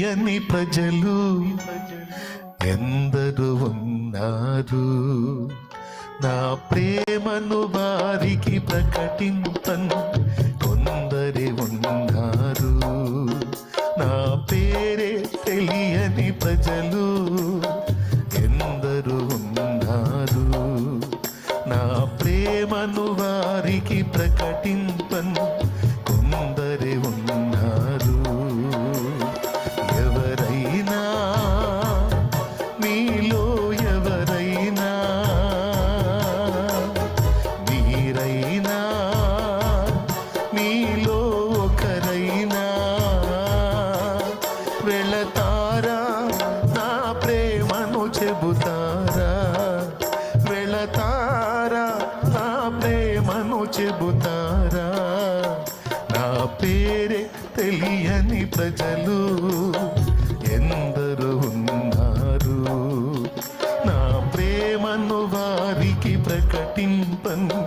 తెలియని ప్రజలు ఎందరు ఉన్నారు. నా ప్రేమను వారికి ప్రకటింపను కొందరి ఉన్నారు. నా పేరే తెలియని ప్రజలు ఎందరు ఉన్నారు. నా ప్రేమను వారికి ప్రకటింపను కొందరి ఉన్నారు. ఎవరైనా మీలో ఎవరైనా మీరైనా మీలో ఒకరైనా వెళతారా నా ప్రేమను చెబుతారా? వెళతారా నా ప్రేమను చెబుతారా? నా పేరే తెలియని ప్రజలు ఎందరు ఉన్నారు. నా ప్రేమను వారికి ప్రకటింపను